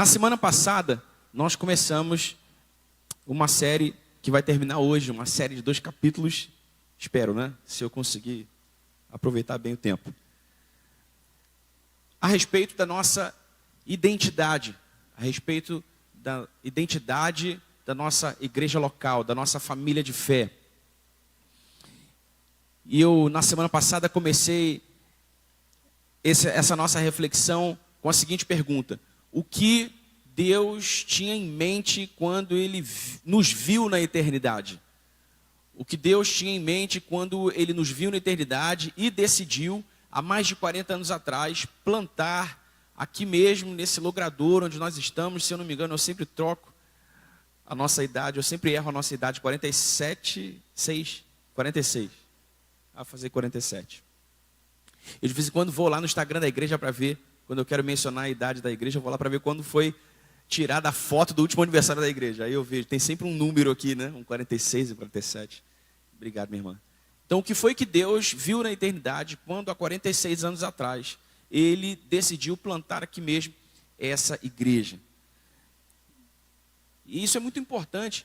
Na semana passada, nós começamos uma série que vai terminar hoje, uma série de 2 capítulos, espero, né? Se eu conseguir aproveitar bem o tempo. A respeito da nossa identidade, a respeito da identidade da nossa igreja local, da nossa família de fé. E eu, na semana passada, comecei essa nossa reflexão com a seguinte pergunta: o que Deus tinha em mente quando Ele nos viu na eternidade? O que Deus tinha em mente quando Ele nos viu na eternidade e decidiu, há mais de 40 anos atrás, plantar aqui mesmo, nesse logrador onde nós estamos. Se eu não me engano, eu sempre troco a nossa idade, eu sempre erro a nossa idade, 46. A fazer 47. Eu de vez em quando vou lá no Instagram da igreja para ver, quando eu quero mencionar a idade da igreja, eu vou lá para ver quando foi tirada a foto do último aniversário da igreja. Aí eu vejo, tem sempre um número aqui, né? Um 46 e 47. Obrigado, minha irmã. Então, o que foi que Deus viu na eternidade, quando há 46 anos atrás, Ele decidiu plantar aqui mesmo essa igreja? E isso é muito importante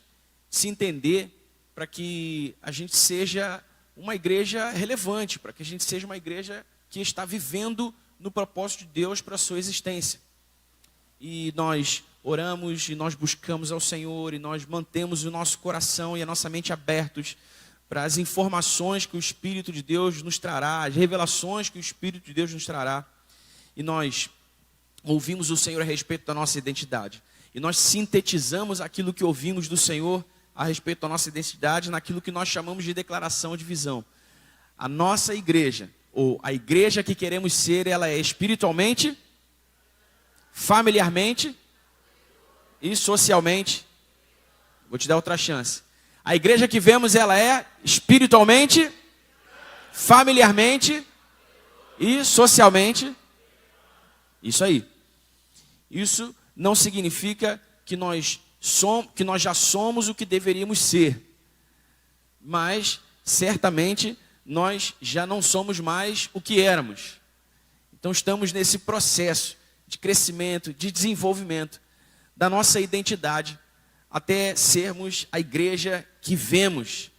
se entender para que a gente seja uma igreja relevante, para que a gente seja uma igreja que está vivendo no propósito de Deus para a sua existência. E nós oramos, e nós buscamos ao Senhor, e nós mantemos o nosso coração e a nossa mente abertos para as informações que o Espírito de Deus nos trará, as revelações que o Espírito de Deus nos trará. E nós ouvimos o Senhor a respeito da nossa identidade. E nós sintetizamos aquilo que ouvimos do Senhor a respeito da nossa identidade naquilo que nós chamamos de declaração de visão. A nossa igreja, ou a igreja que queremos ser, ela é espiritualmente, familiarmente e socialmente. Vou te dar outra chance. A igreja que vemos, ela é espiritualmente, familiarmente e socialmente. Isso aí. Isso não significa que nós já somos o que deveríamos ser. Mas, certamente, nós já não somos mais o que éramos. Então, estamos nesse processo de crescimento, de desenvolvimento da nossa identidade, até sermos a igreja que vemos.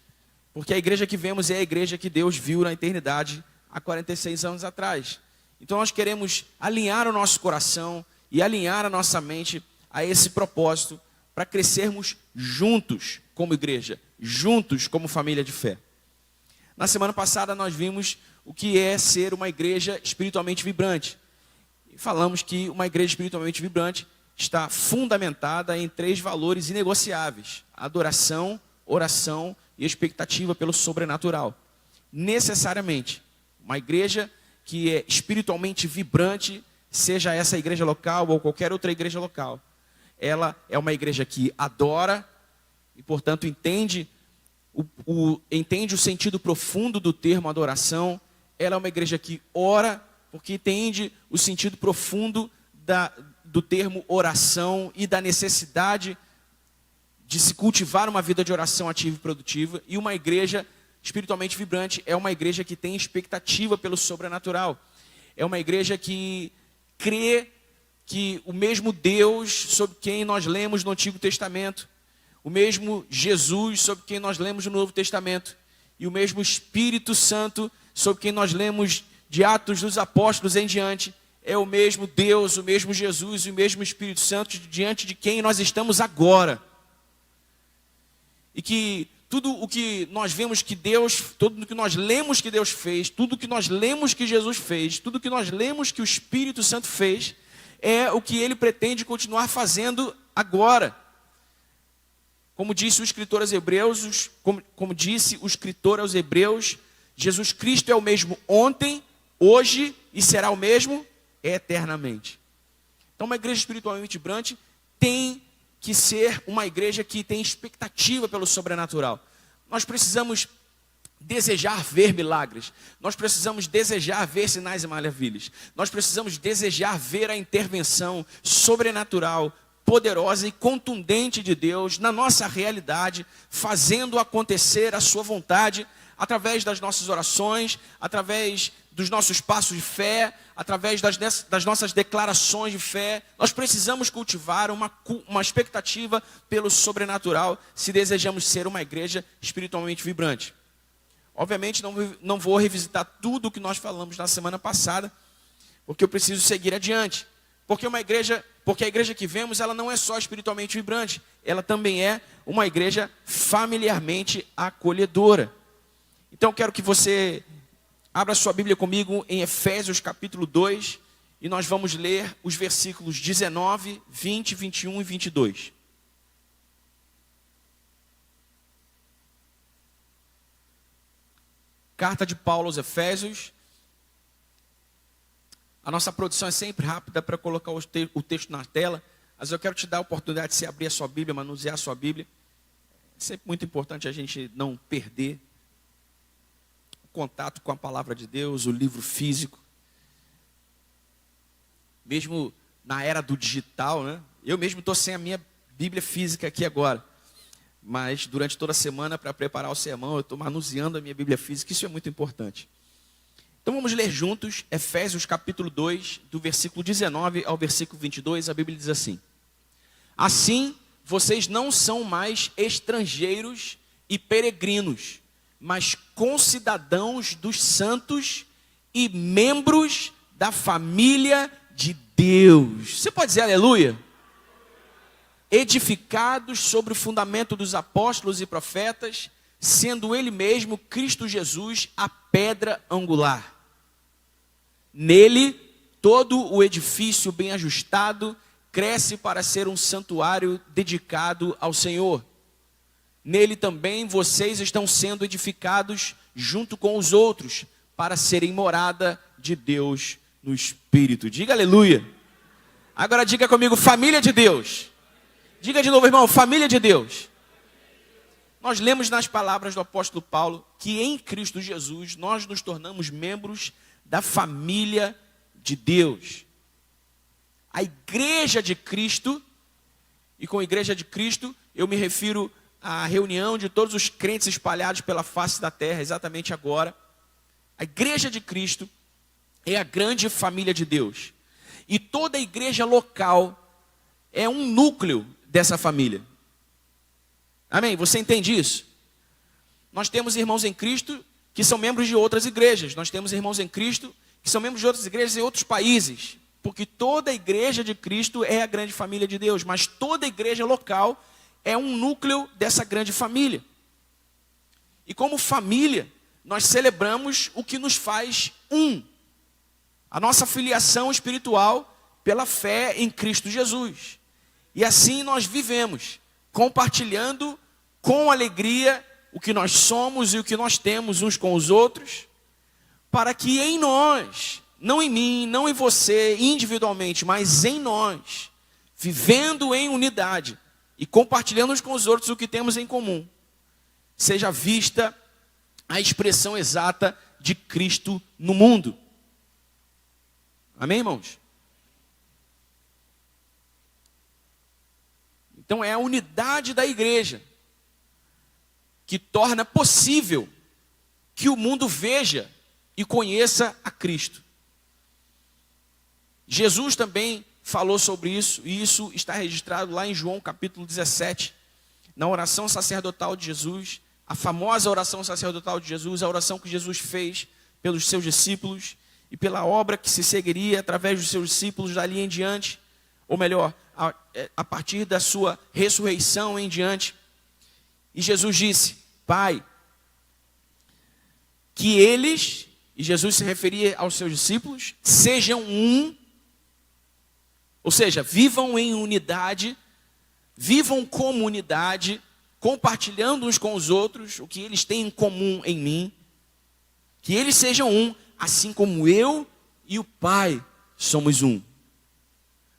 Porque a igreja que vemos é a igreja que Deus viu na eternidade há 46 anos atrás. Então, nós queremos alinhar o nosso coração e alinhar a nossa mente a esse propósito, para crescermos juntos como igreja, juntos como família de fé. Na semana passada nós vimos o que é ser uma igreja espiritualmente vibrante. E falamos que uma igreja espiritualmente vibrante está fundamentada em 3 valores inegociáveis: adoração, oração e expectativa pelo sobrenatural. Necessariamente, uma igreja que é espiritualmente vibrante, seja essa igreja local ou qualquer outra igreja local, ela é uma igreja que adora e, portanto, entende o sentido profundo do termo adoração. Ela é uma igreja que ora, porque entende o sentido profundo do termo oração e da necessidade de se cultivar uma vida de oração ativa e produtiva. E uma igreja espiritualmente vibrante é uma igreja que tem expectativa pelo sobrenatural. É uma igreja que crê que o mesmo Deus sobre quem nós lemos no Antigo Testamento, o mesmo Jesus sobre quem nós lemos no Novo Testamento, e o mesmo Espírito Santo sobre quem nós lemos de Atos dos Apóstolos em diante, é o mesmo Deus, o mesmo Jesus e o mesmo Espírito Santo diante de quem nós estamos agora. E que tudo o que nós vemos que Deus, tudo o que nós lemos que Deus fez, tudo o que nós lemos que Jesus fez, tudo o que nós lemos que o Espírito Santo fez, é o que Ele pretende continuar fazendo agora. Como disse o escritor aos Hebreus, como disse o escritor aos Hebreus, Jesus Cristo é o mesmo ontem, hoje e será o mesmo eternamente. Então, uma igreja espiritualmente vibrante tem que ser uma igreja que tem expectativa pelo sobrenatural. Nós precisamos desejar ver milagres. Nós precisamos desejar ver sinais e maravilhas. Nós precisamos desejar ver a intervenção sobrenatural, poderosa e contundente de Deus na nossa realidade, fazendo acontecer a sua vontade através das nossas orações, através dos nossos passos de fé, através das nossas declarações de fé. Nós precisamos cultivar uma expectativa pelo sobrenatural se desejamos ser uma igreja espiritualmente vibrante. Obviamente não vou revisitar tudo o que nós falamos na semana passada, porque eu preciso seguir adiante. Porque a igreja que vemos, ela não é só espiritualmente vibrante, ela também é uma igreja familiarmente acolhedora. Então eu quero que você abra sua Bíblia comigo em Efésios capítulo 2, e nós vamos ler os versículos 19, 20, 21 e 22. Carta de Paulo aos Efésios. A nossa produção é sempre rápida para colocar o texto na tela, mas eu quero te dar a oportunidade de você abrir a sua Bíblia, manusear a sua Bíblia. É sempre muito importante a gente não perder o contato com a palavra de Deus, o livro físico. Mesmo na era do digital, né? Eu mesmo estou sem a minha Bíblia física aqui agora. Mas durante toda a semana, para preparar o sermão, eu estou manuseando a minha Bíblia física, isso é muito importante. Então vamos ler juntos Efésios capítulo 2, do versículo 19 ao versículo 22, a Bíblia diz assim: Assim, vocês não são mais estrangeiros e peregrinos, mas concidadãos dos santos e membros da família de Deus. Você pode dizer aleluia? Edificados sobre o fundamento dos apóstolos e profetas, sendo ele mesmo, Cristo Jesus, a pedra angular. Nele, todo o edifício bem ajustado cresce para ser um santuário dedicado ao Senhor. Nele também vocês estão sendo edificados junto com os outros, para serem morada de Deus no Espírito. Diga aleluia. Agora diga comigo, família de Deus. Diga de novo, irmão, família de Deus. Nós lemos nas palavras do apóstolo Paulo que em Cristo Jesus nós nos tornamos membros da família de Deus. A igreja de Cristo, e com a igreja de Cristo eu me refiro à reunião de todos os crentes espalhados pela face da terra, exatamente agora. A igreja de Cristo é a grande família de Deus. E toda a igreja local é um núcleo dessa família. Amém? Você entende isso? Nós temos irmãos em Cristo que são membros de outras igrejas. Nós temos irmãos em Cristo que são membros de outras igrejas em outros países. Porque toda a igreja de Cristo é a grande família de Deus. Mas toda a igreja local é um núcleo dessa grande família. E como família, nós celebramos o que nos faz um. A nossa filiação espiritual pela fé em Cristo Jesus. E assim nós vivemos, compartilhando com alegria o que nós somos e o que nós temos uns com os outros, para que em nós, não em mim, não em você individualmente, mas em nós, vivendo em unidade e compartilhando uns com os outros o que temos em comum, seja vista a expressão exata de Cristo no mundo. Amém, irmãos? Então é a unidade da igreja que torna possível que o mundo veja e conheça a Cristo. Jesus também falou sobre isso, e isso está registrado lá em João capítulo 17, na oração sacerdotal de Jesus, a famosa oração sacerdotal de Jesus, a oração que Jesus fez pelos seus discípulos e pela obra que se seguiria através dos seus discípulos dali em diante, ou melhor, a partir da sua ressurreição em diante. E Jesus disse: Pai, que eles, e Jesus se referia aos seus discípulos, sejam um, ou seja, vivam em unidade, vivam como unidade, compartilhando uns com os outros o que eles têm em comum em mim, que eles sejam um, assim como eu e o Pai somos um,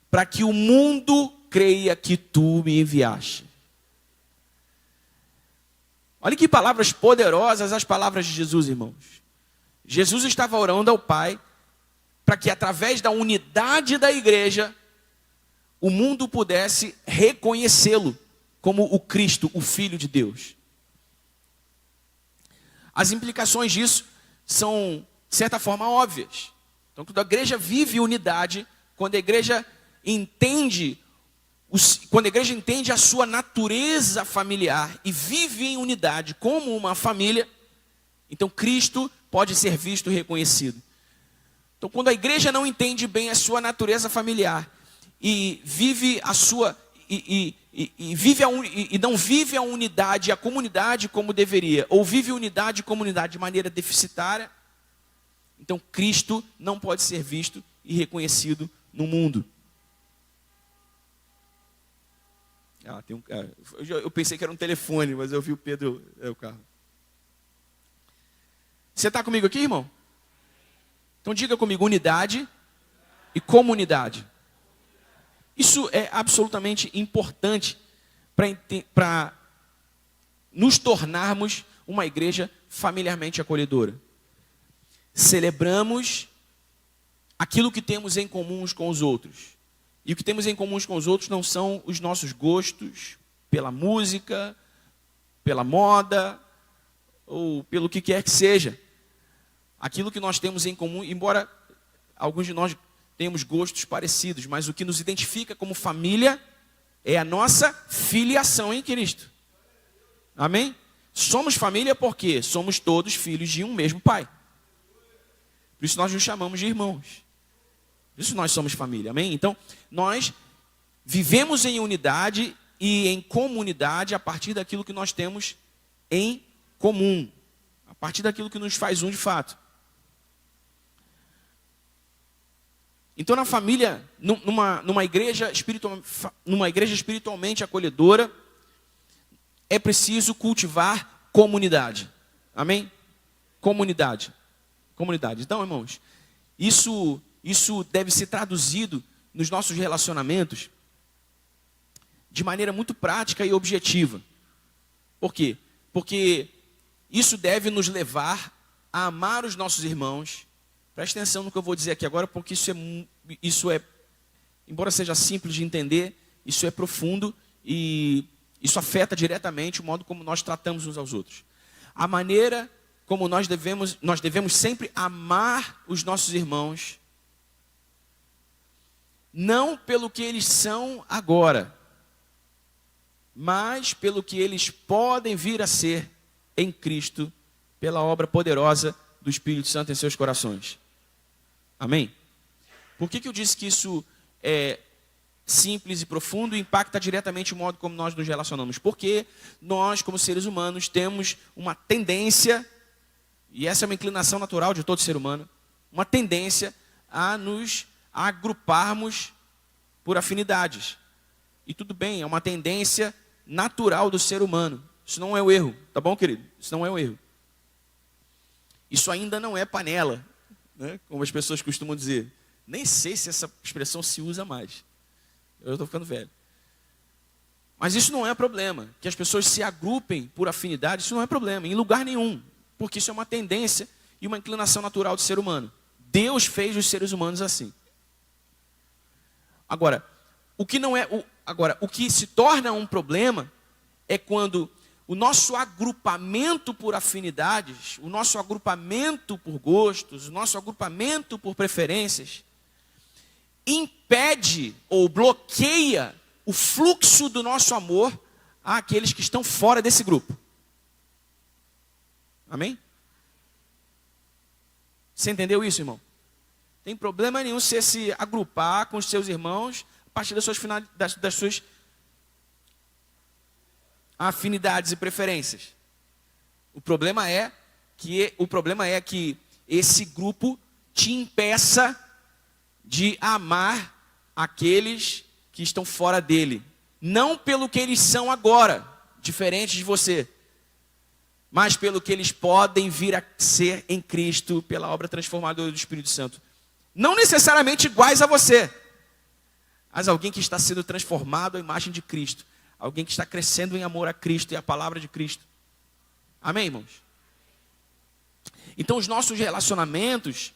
para que o mundo creia que tu me enviaste. Olha que palavras poderosas as palavras de Jesus, irmãos. Jesus estava orando ao Pai para que através da unidade da igreja o mundo pudesse reconhecê-lo como o Cristo, o Filho de Deus. as implicações disso são, de certa forma, óbvias. Então, quando a igreja vive unidade, quando a igreja entende a sua natureza familiar e vive em unidade como uma família, então Cristo pode ser visto e reconhecido. Então, quando a igreja não entende bem a sua natureza familiar e vive a sua e não vive a unidade, a comunidade como deveria, ou vive unidade e comunidade de maneira deficitária, então Cristo não pode ser visto e reconhecido no mundo. Eu pensei que era um telefone, mas eu vi o Pedro, o carro. Você está comigo aqui, irmão? Então diga comigo, unidade e comunidade. Isso é absolutamente importante para nos tornarmos uma igreja familiarmente acolhedora. Celebramos aquilo que temos em comum uns com os outros. E o que temos em comum com os outros não são os nossos gostos pela música, pela moda, ou pelo que quer que seja. Aquilo que nós temos em comum, embora alguns de nós tenhamos gostos parecidos, mas o que nos identifica como família é a nossa filiação em Cristo. Amém? Somos família porque somos todos filhos de um mesmo Pai. Por isso nós nos chamamos de irmãos. Por isso nós somos família. Amém? Então, nós vivemos em unidade e em comunidade a partir daquilo que nós temos em comum. A partir daquilo que nos faz um de fato. Então, na família, numa igreja espiritualmente acolhedora, é preciso cultivar comunidade. Amém? Comunidade. Então, irmãos, isso deve ser traduzido nos nossos relacionamentos de maneira muito prática e objetiva. Por quê? Porque isso deve nos levar a amar os nossos irmãos. Preste atenção no que eu vou dizer aqui agora, porque isso é, embora seja simples de entender, isso é profundo e isso afeta diretamente o modo como nós tratamos uns aos outros. A maneira como nós devemos sempre amar os nossos irmãos, não pelo que eles são agora, mas pelo que eles podem vir a ser em Cristo, pela obra poderosa do Espírito Santo em seus corações. Amém? Por que eu disse que isso é simples e profundo e impacta diretamente o modo como nós nos relacionamos? Porque nós, como seres humanos, temos uma tendência, e essa é uma inclinação natural de todo ser humano, uma tendência a nos agruparmos por afinidades. E tudo bem, é uma tendência natural do ser humano. Isso não é o erro, tá bom, querido? Isso não é o erro. Isso ainda não é panela, né? Como as pessoas costumam dizer. Nem sei se essa expressão se usa mais. Eu estou ficando velho. Mas isso não é problema. Que as pessoas se agrupem por afinidade, isso não é problema, em lugar nenhum. Porque isso é uma tendência e uma inclinação natural do ser humano. Deus fez os seres humanos assim. Agora, o que se torna um problema é quando o nosso agrupamento por afinidades, o nosso agrupamento por gostos, o nosso agrupamento por preferências, impede ou bloqueia o fluxo do nosso amor àqueles que estão fora desse grupo. Amém? Você entendeu isso, irmão? Tem problema nenhum você se agrupar com os seus irmãos a partir das suas afinidades e preferências. O problema é que esse grupo te impeça de amar aqueles que estão fora dele. Não pelo que eles são agora, diferentes de você, mas pelo que eles podem vir a ser em Cristo, pela obra transformadora do Espírito Santo. Não necessariamente iguais a você, mas alguém que está sendo transformado à imagem de Cristo. Alguém que está crescendo em amor a Cristo e a palavra de Cristo. Amém, irmãos? Então, os nossos relacionamentos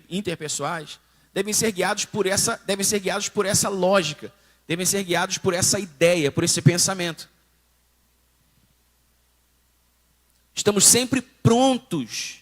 interpessoais devem ser guiados por essa lógica, devem ser guiados por essa ideia, por esse pensamento. Estamos sempre prontos,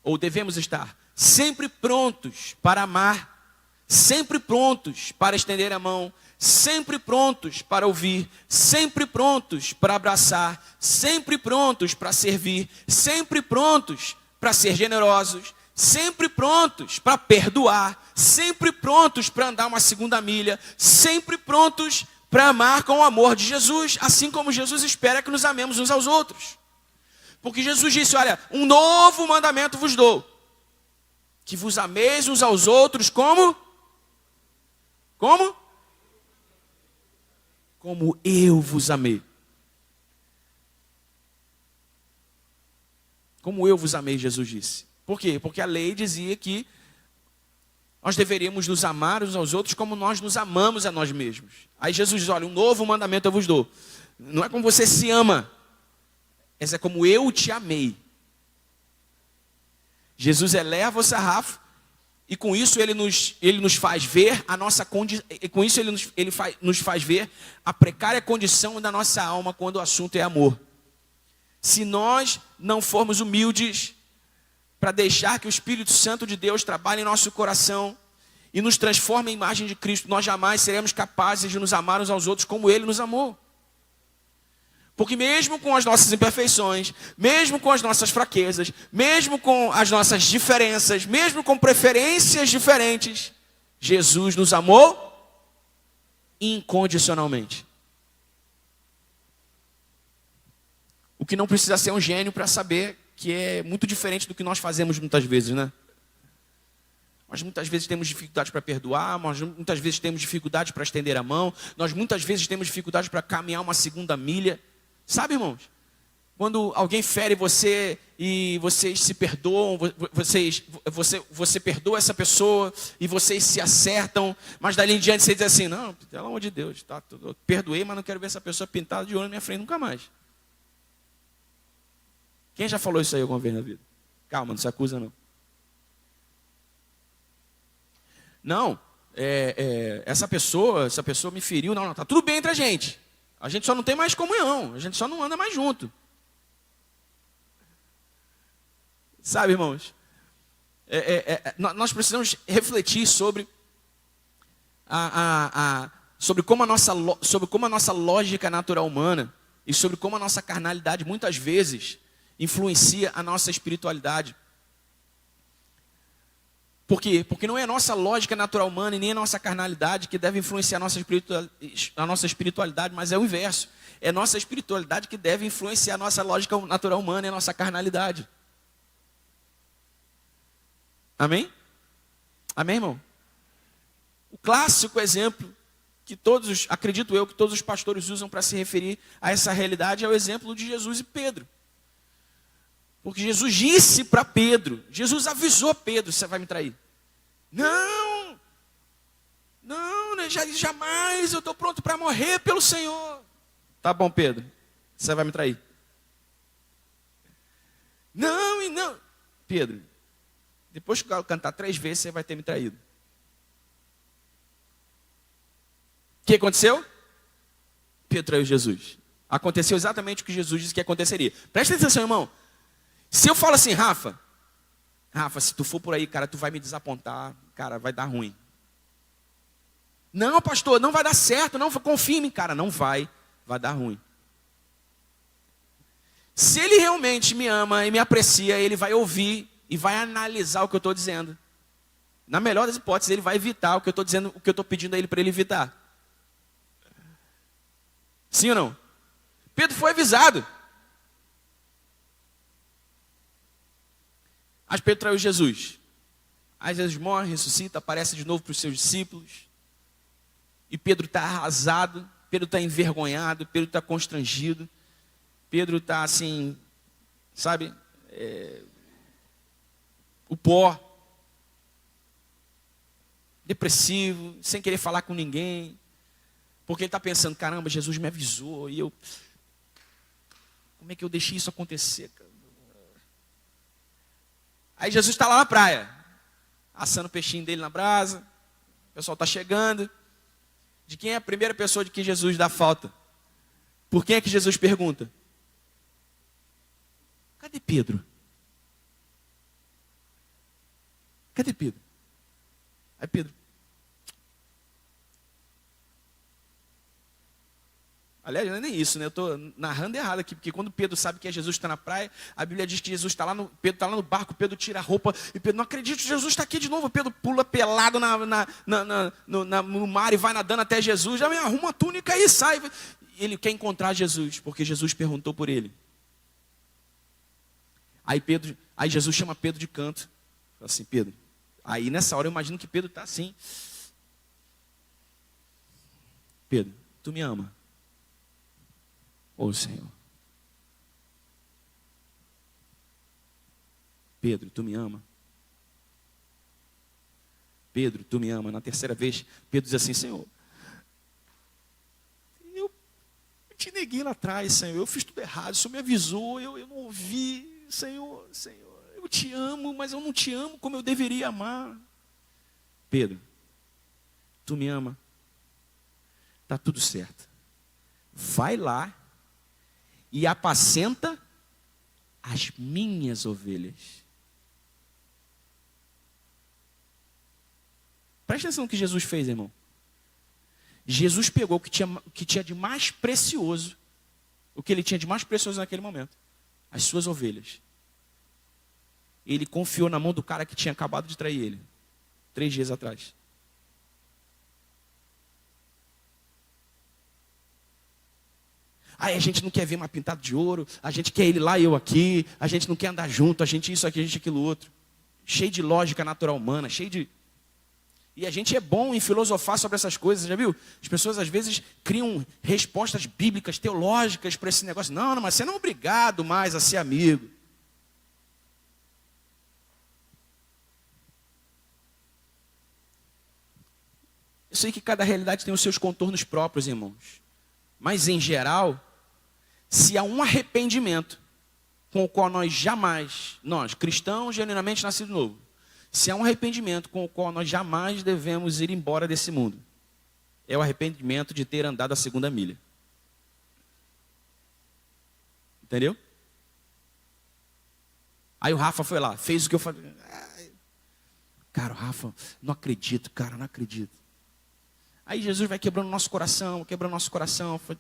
ou devemos estar sempre prontos para amar, sempre prontos para estender a mão, sempre prontos para ouvir, sempre prontos para abraçar, sempre prontos para servir, sempre prontos para ser generosos, sempre prontos para perdoar, sempre prontos para andar uma segunda milha, sempre prontos para amar com o amor de Jesus, assim como Jesus espera que nos amemos uns aos outros. Porque Jesus disse, olha, um novo mandamento vos dou, que vos ameis uns aos outros como? Como? Como eu vos amei. Como eu vos amei, Jesus disse. Por quê? Porque a lei dizia que nós deveríamos nos amar uns aos outros como nós nos amamos a nós mesmos. Aí Jesus diz, olha, um novo mandamento eu vos dou. Não é como você se ama, essa é como eu te amei. Jesus eleva o sarrafo e com isso ele nos faz ver a nossa condição, com isso nos faz ver a precária condição da nossa alma quando o assunto é amor. Se nós não formos humildes para deixar que o Espírito Santo de Deus trabalhe em nosso coração e nos transforme em imagem de Cristo, nós jamais seremos capazes de nos amar uns aos outros como Ele nos amou. Porque mesmo com as nossas imperfeições, mesmo com as nossas fraquezas, mesmo com as nossas diferenças, mesmo com preferências diferentes, Jesus nos amou incondicionalmente. O que não precisa ser um gênio para saber que é muito diferente do que nós fazemos muitas vezes, né? Nós muitas vezes temos dificuldade para perdoar, nós muitas vezes temos dificuldade para estender a mão, nós muitas vezes temos dificuldade para caminhar uma segunda milha. Sabe, irmãos? Quando alguém fere você e vocês se perdoam, você perdoa essa pessoa e vocês se acertam, mas dali em diante você diz assim, não, pelo amor de Deus, tá, eu perdoei, mas não quero ver essa pessoa pintada de ouro na minha frente nunca mais. Quem já falou isso aí alguma vez na vida? Calma, não se acusa não. Não, essa pessoa me feriu, não, tá tudo bem entre a gente. A gente só não tem mais comunhão, a gente só não anda mais junto. Sabe, irmãos? Nós precisamos refletir sobre sobre como a nossa lógica natural humana e sobre como a nossa carnalidade muitas vezes influencia a nossa espiritualidade. Por quê? Porque não é a nossa lógica natural humana e nem a nossa carnalidade que deve influenciar a nossa espiritualidade, mas é o inverso. É a nossa espiritualidade que deve influenciar a nossa lógica natural humana e a nossa carnalidade. Amém? Amém, irmão? O clássico exemplo que acredito eu, que todos os pastores usam para se referir a essa realidade é o exemplo de Jesus e Pedro. Porque Jesus disse para Pedro, Jesus avisou Pedro, você vai me trair. Não, jamais, eu estou pronto para morrer pelo Senhor. Tá bom, Pedro, você vai me trair. Não, Pedro, depois que eu cantar 3 vezes, você vai ter me traído. O que aconteceu? Pedro traiu Jesus. Aconteceu exatamente o que Jesus disse que aconteceria. Presta atenção, irmão. Se eu falo assim, Rafa, se tu for por aí, cara, tu vai me desapontar, cara, vai dar ruim. Não, pastor, não vai dar certo, não, confia em mim, cara, não vai dar ruim. Se ele realmente me ama e me aprecia, ele vai ouvir e vai analisar o que eu estou dizendo. Na melhor das hipóteses, ele vai evitar o que eu estou dizendo, o que eu estou pedindo a ele para ele evitar. Sim ou não? Pedro foi avisado. Mas Pedro traiu Jesus. Aí Jesus morre, ressuscita, aparece de novo para os seus discípulos. E Pedro está arrasado, Pedro está envergonhado, Pedro está constrangido. Pedro está assim, sabe, o pó. Depressivo, sem querer falar com ninguém. Porque ele está pensando, caramba, Jesus me avisou e eu... Como é que eu deixei isso acontecer, cara? Aí Jesus está lá na praia, assando o peixinho dele na brasa, o pessoal está chegando. De quem é a primeira pessoa de que Jesus dá falta? Por quem é que Jesus pergunta? Cadê Pedro? Cadê Pedro? Aí Pedro. Aliás, não é nem isso, né? Eu estou narrando errado aqui, porque quando Pedro sabe que é Jesus que está na praia, a Bíblia diz que Jesus está lá, Pedro está lá no barco, Pedro tira a roupa, e Pedro, não acredito, Jesus está aqui de novo. Pedro pula pelado no mar e vai nadando até Jesus, já me arruma a túnica e sai. Ele quer encontrar Jesus, porque Jesus perguntou por ele. Aí Jesus chama Pedro de canto, fala assim, Pedro. Aí nessa hora eu imagino que Pedro está assim. Pedro, tu me ama? Ô Senhor. Pedro, tu me ama? Pedro, tu me ama? Na terceira vez, Pedro diz assim, Senhor, eu te neguei lá atrás, Senhor, eu fiz tudo errado, o Senhor me avisou, eu não ouvi, Senhor, eu te amo, mas eu não te amo como eu deveria amar. Pedro, tu me ama? Tá tudo certo. Vai lá e apacenta as minhas ovelhas. Presta atenção no que Jesus fez, irmão. Jesus pegou o que tinha de mais precioso, o que ele tinha de mais precioso naquele momento, as suas ovelhas. Ele confiou na mão do cara que tinha acabado de trair ele, 3 dias atrás. Aí a gente não quer ver mais pintado de ouro, a gente quer ele lá e eu aqui, a gente não quer andar junto, a gente isso aqui, a gente aquilo outro. Cheio de lógica natural humana, cheio de... E a gente é bom em filosofar sobre essas coisas, já viu? As pessoas às vezes criam respostas bíblicas, teológicas para esse negócio. Não, mas você não é obrigado mais a ser amigo. Eu sei que cada realidade tem os seus contornos próprios, irmãos. Mas em geral, se há um arrependimento com o qual nós cristãos genuinamente nascidos de novo, se há um arrependimento com o qual nós jamais devemos ir embora desse mundo, é o arrependimento de ter andado a 2ª milha. Entendeu? Aí o Rafa foi lá, fez o que eu falei. Cara, o Rafa, não acredito, cara, não acredito. Aí Jesus vai quebrando nosso coração, Foi,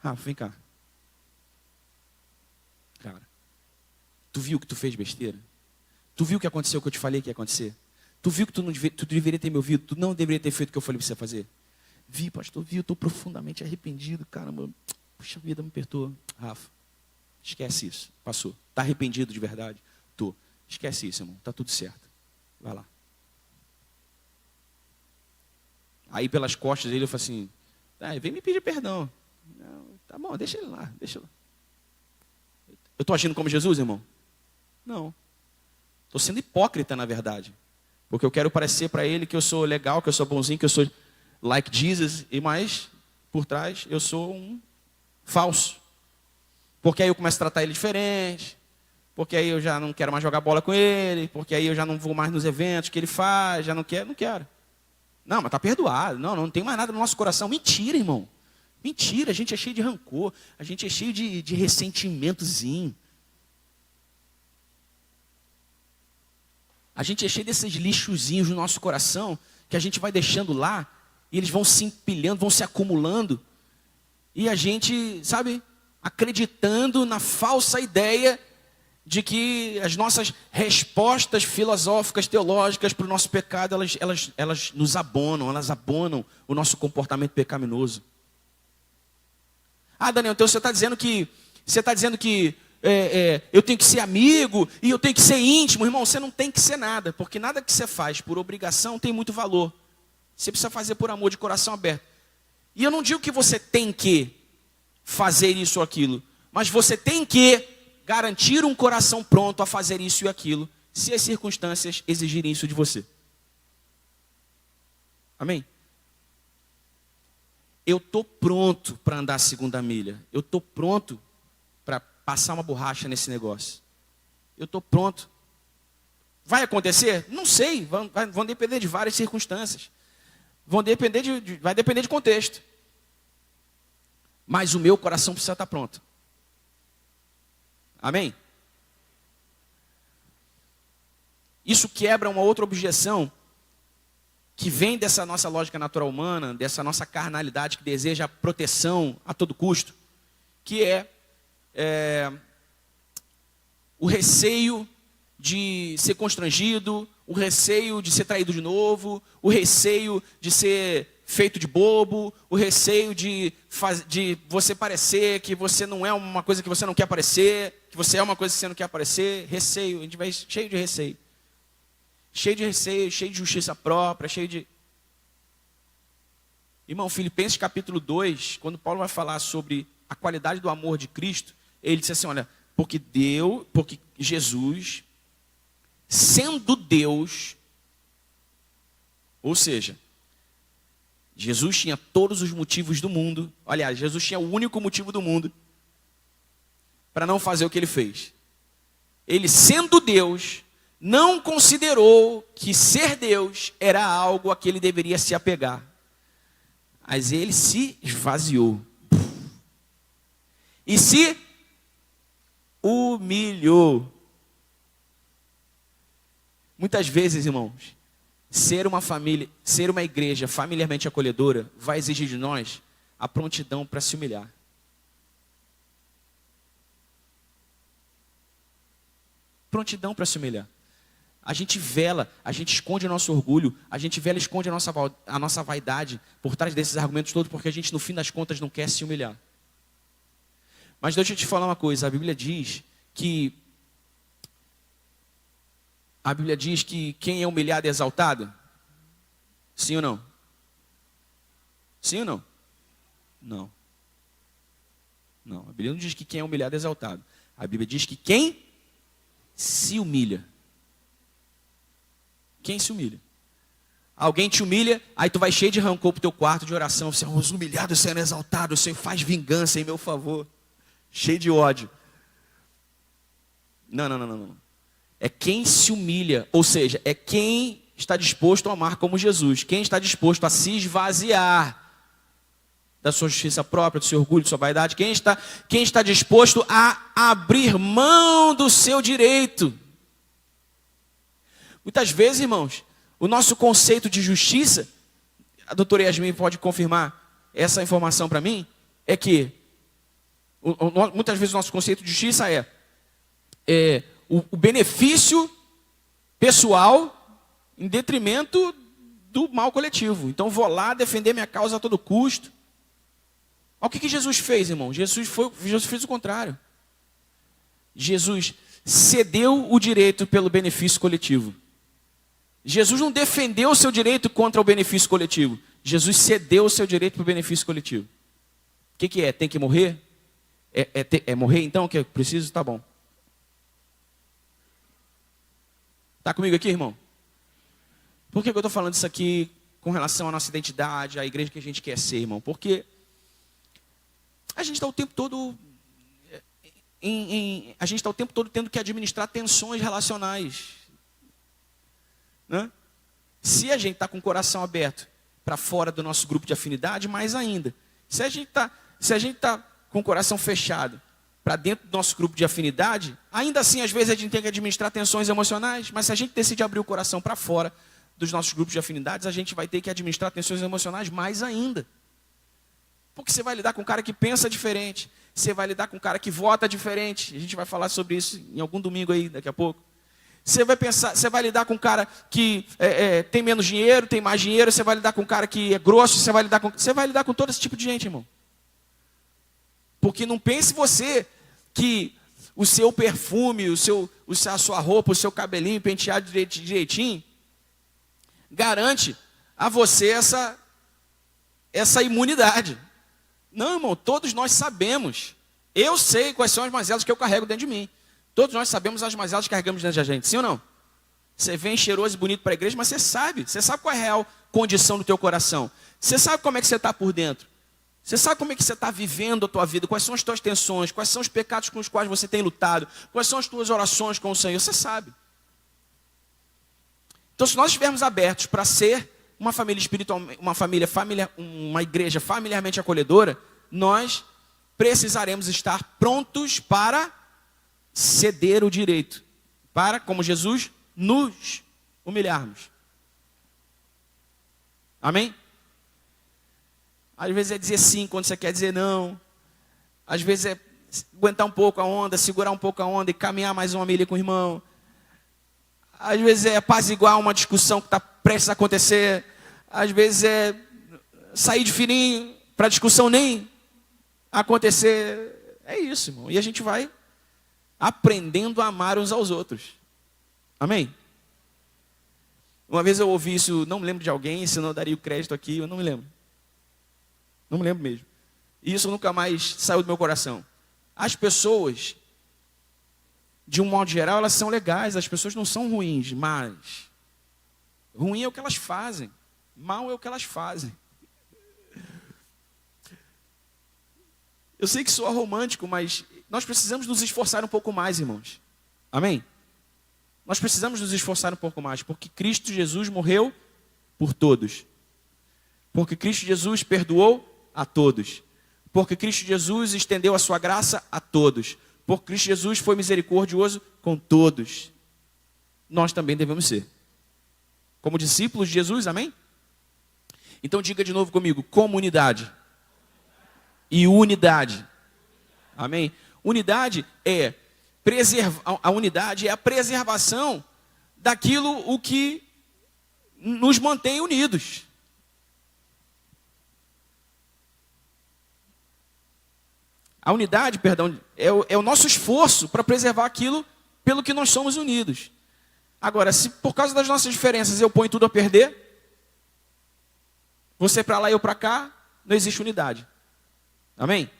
Rafa, vem cá. Cara, tu viu que tu fez besteira? Tu viu o que aconteceu que eu te falei que ia acontecer? Tu viu que tu deveria ter me ouvido? Tu não deveria ter feito o que eu falei para você fazer? Vi, pastor, eu estou profundamente arrependido. Caramba, puxa vida, me perdoa. Rafa, esquece isso, passou. Está arrependido de verdade? Tô. Esquece isso, irmão, está tudo certo. Vai lá. Aí pelas costas dele eu falei assim, vem me pedir perdão. Não, tá bom, deixa ele lá. Eu estou agindo como Jesus, irmão? Não. Estou sendo hipócrita, na verdade. Porque eu quero parecer para ele que eu sou legal, que eu sou bonzinho, que eu sou like Jesus, mas por trás eu sou um falso. Porque aí eu começo a tratar ele diferente, porque aí eu já não quero mais jogar bola com ele, porque aí eu já não vou mais nos eventos que ele faz, já não quero. Não, mas está perdoado. Não tem mais nada no nosso coração. Mentira, irmão. Mentira, a gente é cheio de rancor, a gente é cheio de ressentimentozinho. A gente é cheio desses lixozinhos no nosso coração, que a gente vai deixando lá, e eles vão se empilhando, vão se acumulando, e a gente, sabe, acreditando na falsa ideia de que as nossas respostas filosóficas, teológicas para o nosso pecado, elas nos abonam, elas abonam o nosso comportamento pecaminoso. Ah, Daniel, então você está dizendo que eu tenho que ser amigo e eu tenho que ser íntimo. Irmão, você não tem que ser nada, porque nada que você faz por obrigação tem muito valor. Você precisa fazer por amor, de coração aberto. E eu não digo que você tem que fazer isso ou aquilo, mas você tem que garantir um coração pronto a fazer isso e aquilo, se as circunstâncias exigirem isso de você. Amém? Eu estou pronto para andar a 2ª milha. Eu estou pronto para passar uma borracha nesse negócio. Eu estou pronto. Vai acontecer? Não sei. Vão depender de várias circunstâncias. Vai depender de contexto. Mas o meu coração precisa estar pronto. Amém? isso quebra uma outra objeção que vem dessa nossa lógica natural humana, dessa nossa carnalidade que deseja a proteção a todo custo, que é o receio de ser constrangido, o receio de ser traído de novo, o receio de ser feito de bobo, o receio de você parecer que você não é uma coisa que você não quer parecer, que você é uma coisa que você não quer parecer. Receio, a gente vai cheio de receio. Cheio de receio, cheio de justiça própria, cheio de... Irmão, Filipenses capítulo 2, quando Paulo vai falar sobre a qualidade do amor de Cristo, ele disse assim, olha, porque Jesus, sendo Deus, ou seja, Jesus tinha todos os motivos do mundo, aliás, Jesus tinha o único motivo do mundo para não fazer o que ele fez. Ele, sendo Deus, não considerou que ser Deus era algo a que ele deveria se apegar. Mas ele se esvaziou. E se humilhou. Muitas vezes, irmãos, ser uma família, ser uma igreja familiarmente acolhedora vai exigir de nós a prontidão para se humilhar. Prontidão para se humilhar. A gente vela, a gente esconde o nosso orgulho, a gente vela e esconde a nossa vaidade por trás desses argumentos todos, porque a gente, no fim das contas, não quer se humilhar. Mas deixa eu te falar uma coisa, a Bíblia diz que quem é humilhado é exaltado? Sim ou não? Sim ou não? Não. Não, a Bíblia não diz que quem é humilhado é exaltado. A Bíblia diz que quem se humilha. Quem se humilha? Alguém te humilha, aí tu vai cheio de rancor pro teu quarto de oração. Você é um humilhado sendo exaltado, o Senhor faz vingança em meu favor. Cheio de ódio. Não. É quem se humilha, ou seja, é quem está disposto a amar como Jesus. Quem está disposto a se esvaziar da sua justiça própria, do seu orgulho, da sua vaidade. Quem está disposto a abrir mão do seu direito. Muitas vezes, irmãos, o nosso conceito de justiça, a doutora Yasmin pode confirmar essa informação para mim, é que muitas vezes o nosso conceito de justiça é o benefício pessoal em detrimento do mal coletivo. Então vou lá defender minha causa a todo custo. Olha o que Jesus fez, irmão. Jesus fez o contrário. Jesus cedeu o direito pelo benefício coletivo. Jesus não defendeu o seu direito contra o benefício coletivo. Jesus cedeu o seu direito para o benefício coletivo. O que é? Tem que morrer? É morrer então que eu preciso? Tá bom. Está comigo aqui, irmão? Por que eu estou falando isso aqui com relação à nossa identidade, à igreja que a gente quer ser, irmão? Porque a gente está o tempo todo tendo que administrar tensões relacionais. Né? Se a gente está com o coração aberto para fora do nosso grupo de afinidade, mais ainda. Se a gente está com o coração fechado para dentro do nosso grupo de afinidade, ainda assim, às vezes, a gente tem que administrar tensões emocionais, mas se a gente decide abrir o coração para fora dos nossos grupos de afinidades, a gente vai ter que administrar tensões emocionais mais ainda. Porque você vai lidar com um cara que pensa diferente, você vai lidar com um cara que vota diferente, a gente vai falar sobre isso em algum domingo aí, daqui a pouco. Você vai lidar com um cara que tem menos dinheiro, tem mais dinheiro, você vai lidar com um cara que é grosso, você vai lidar com todo esse tipo de gente, irmão. Porque não pense você que o seu perfume, a sua roupa, o seu cabelinho penteado direitinho, garante a você essa imunidade. Não, irmão, todos nós sabemos. Eu sei quais são as mazelas que eu carrego dentro de mim. Todos nós sabemos as mazelas que carregamos dentro da gente, sim ou não? Você vem cheiroso e bonito para a igreja, mas você sabe qual é a real condição do teu coração. Você sabe como é que você está por dentro. Você sabe como é que você está vivendo a tua vida, quais são as tuas tensões, quais são os pecados com os quais você tem lutado, quais são as tuas orações com o Senhor, você sabe. Então, se nós estivermos abertos para ser uma família espiritual, uma igreja familiarmente acolhedora, nós precisaremos estar prontos para ceder o direito. Para, como Jesus nos humilharmos. Amém? Às vezes é dizer sim quando você quer dizer não. Às vezes é aguentar um pouco a onda, segurar um pouco a onda e caminhar mais uma milha com o irmão. Às vezes é apaziguar uma discussão que está prestes a acontecer. Às vezes é sair de fininho para a discussão nem acontecer. É isso, irmão. E a gente vai aprendendo a amar uns aos outros. Amém? Uma vez eu ouvi isso, não me lembro de alguém, senão eu daria o crédito aqui, eu não me lembro. Não me lembro mesmo. E isso nunca mais saiu do meu coração. As pessoas, de um modo geral, elas são legais, as pessoas não são ruins, mas ruim é o que elas fazem, mal é o que elas fazem. Eu sei que soa romântico, mas nós precisamos nos esforçar um pouco mais, irmãos. Amém? Nós precisamos nos esforçar um pouco mais, porque Cristo Jesus morreu por todos. Porque Cristo Jesus perdoou a todos. Porque Cristo Jesus estendeu a sua graça a todos. Porque Cristo Jesus foi misericordioso com todos. Nós também devemos ser. Como discípulos de Jesus, amém? Então diga de novo comigo, comunidade e unidade. Amém? Unidade é a unidade é a preservação daquilo o que nos mantém unidos. A unidade, perdão, é o nosso esforço para preservar aquilo pelo que nós somos unidos. Agora, se por causa das nossas diferenças eu ponho tudo a perder, você para lá e eu para cá, não existe unidade. Amém?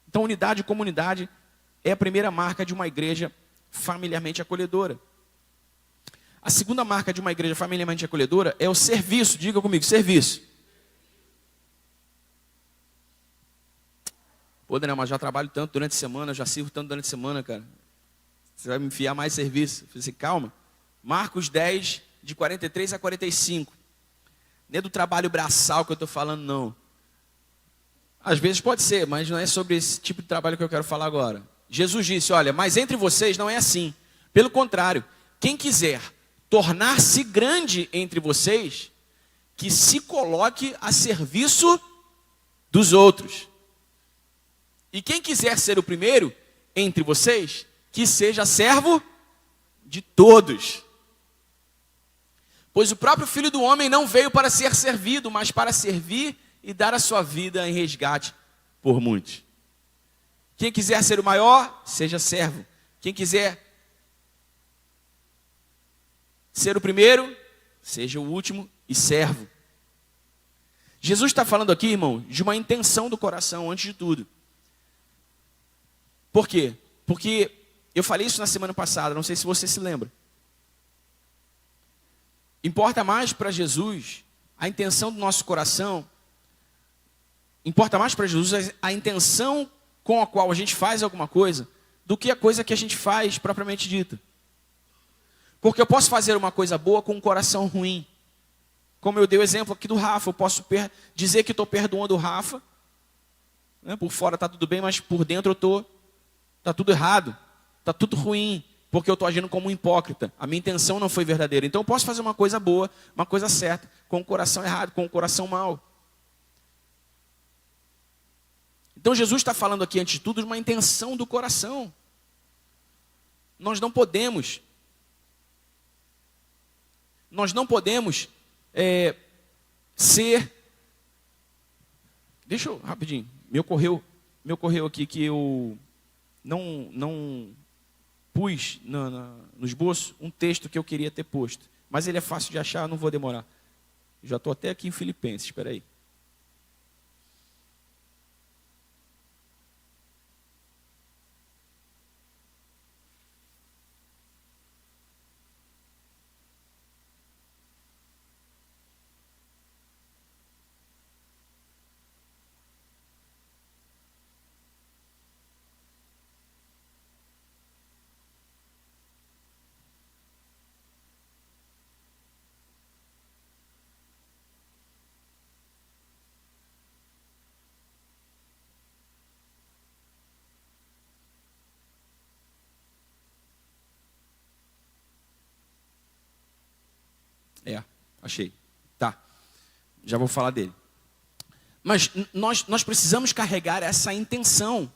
Então, unidade e comunidade é a primeira marca de uma igreja familiarmente acolhedora. A segunda marca de uma igreja familiarmente acolhedora é o serviço. Diga comigo, serviço. Pô, Daniel, mas já trabalho tanto durante a semana, já sirvo tanto durante a semana, cara. Você vai me enfiar mais serviço. Eu falei assim, calma. Marcos 10, de 43 a 45. Não é do trabalho braçal que eu estou falando, não. Às vezes pode ser, mas não é sobre esse tipo de trabalho que eu quero falar agora. Jesus disse, olha, mas entre vocês não é assim. Pelo contrário, quem quiser tornar-se grande entre vocês, que se coloque a serviço dos outros. E quem quiser ser o primeiro entre vocês, que seja servo de todos. Pois o próprio Filho do Homem não veio para ser servido, mas para servir e dar a sua vida em resgate por muitos. Quem quiser ser o maior, seja servo. Quem quiser ser o primeiro, seja o último e servo. Jesus está falando aqui, irmão, de uma intenção do coração, antes de tudo. Por quê? Porque eu falei isso na semana passada, não sei se você se lembra. Importa mais para Jesus a intenção do nosso coração, importa mais para Jesus a intenção com a qual a gente faz alguma coisa, do que a coisa que a gente faz propriamente dita. Porque eu posso fazer uma coisa boa com um coração ruim. Como eu dei o exemplo aqui do Rafa, eu posso dizer que estou perdoando o Rafa, né? Por fora está tudo bem, mas por dentro está tudo errado, está tudo ruim, porque eu estou agindo como um hipócrita. A minha intenção não foi verdadeira. Então eu posso fazer uma coisa boa, uma coisa certa, com o coração errado, com o coração mau. Então Jesus está falando aqui, antes de tudo, de uma intenção do coração. Nós não podemos ser... Deixa eu, rapidinho, me ocorreu aqui que eu não pus no esboço um texto que eu queria ter posto. Mas ele é fácil de achar, não vou demorar. Já estou até aqui em Filipenses, espera aí. Achei. Tá. Já vou falar dele. Mas nós precisamos carregar essa intenção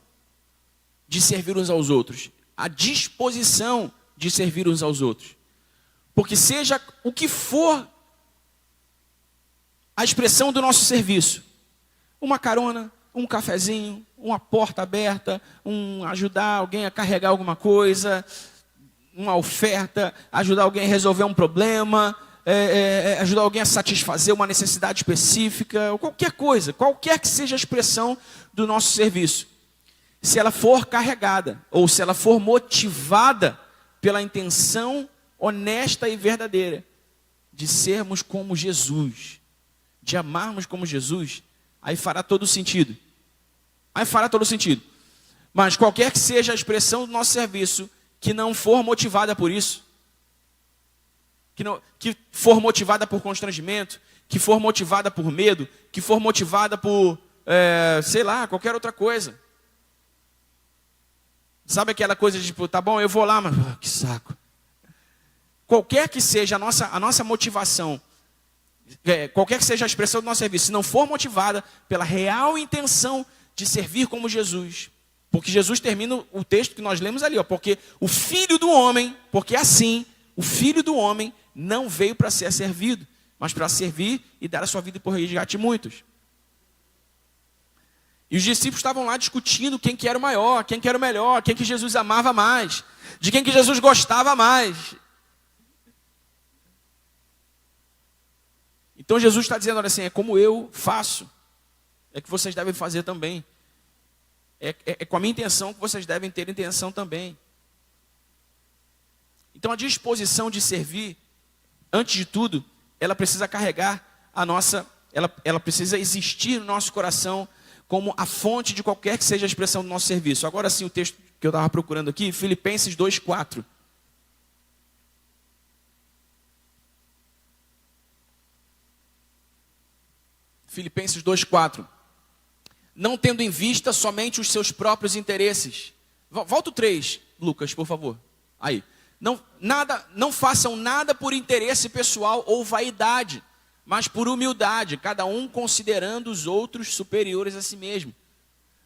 de servir uns aos outros. A disposição de servir uns aos outros. Porque seja o que for a expressão do nosso serviço. Uma carona, um cafezinho, uma porta aberta, ajudar alguém a carregar alguma coisa, uma oferta, ajudar alguém a resolver um problema, ajudar alguém a satisfazer uma necessidade específica, ou qualquer coisa, qualquer que seja a expressão do nosso serviço. Se ela for carregada, ou se ela for motivada pela intenção honesta e verdadeira de sermos como Jesus, de amarmos como Jesus, aí fará todo sentido. Mas qualquer que seja a expressão do nosso serviço, que não for motivada por isso, que for motivada por constrangimento, que for motivada por medo, que for motivada por, qualquer outra coisa. Sabe aquela coisa de tipo, tá bom, eu vou lá, mas que saco. Qualquer que seja a nossa motivação, qualquer que seja a expressão do nosso serviço, se não for motivada pela real intenção de servir como Jesus, porque Jesus termina o texto que nós lemos ali, porque o Filho do Homem, porque assim, o Filho do Homem não veio para ser servido, mas para servir e dar a sua vida por resgate de muitos. E os discípulos estavam lá discutindo quem que era o maior, quem que era o melhor, quem que Jesus amava mais, de quem que Jesus gostava mais. Então Jesus está dizendo, olha assim, é como eu faço, é que vocês devem fazer também. É com a minha intenção que vocês devem ter intenção também. Então a disposição de servir, antes de tudo, ela precisa carregar ela precisa existir no nosso coração como a fonte de qualquer que seja a expressão do nosso serviço. Agora sim, o texto que eu estava procurando aqui, Filipenses 2:4. Filipenses 2:4. Não tendo em vista somente os seus próprios interesses. Volta o 3, Lucas, por favor. Aí. Não façam nada por interesse pessoal ou vaidade, mas por humildade, cada um considerando os outros superiores a si mesmo.